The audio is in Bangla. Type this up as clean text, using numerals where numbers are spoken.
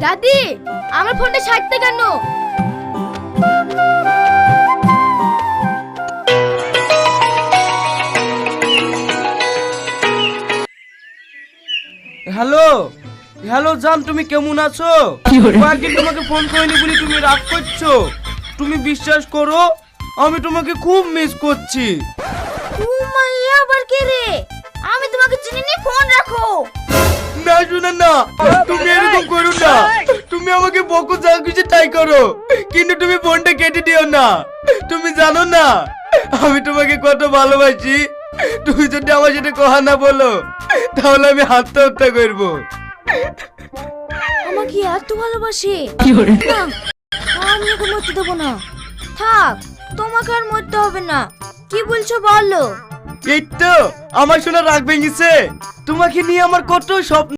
দাদি, আমার ফোনটা ছাড়তে কেন? হ্যালো হ্যালো জান, তুমি কেমন আছো? কয়েকদিন তোমাকে ফোন করিনি বলে তুমি রাগ করছো। তুমি বিশ্বাস করো, আমি তোমাকে খুব মিস করছি। মাইয়া আবার কে রে? আমি তোমাকে চিনি নি, ফোন রাখো। না শোনা না, তুমি এরকম করো না। তুমি আমাকে বকো যা কিছু তাই করো, কিন্তু তুমি ফোনটা কেটে দিও না। তুমি জানো না আমি তোমাকে কত ভালোবাসি। তুমি যদি আমার সাথে কথা না বলো তাহলে আমি আত্মহত্যা করবো। আমাকে এত ভালোবাসে? না, আমি ওকে মরতে দেবো না। থাক, তোমাকে আর মরতে হবে না। কি বলছো বলো? এই তো আমার শোনা রাগ ভেঙেছে। তোমাকে নিয়ে আমার কত স্বপ্ন।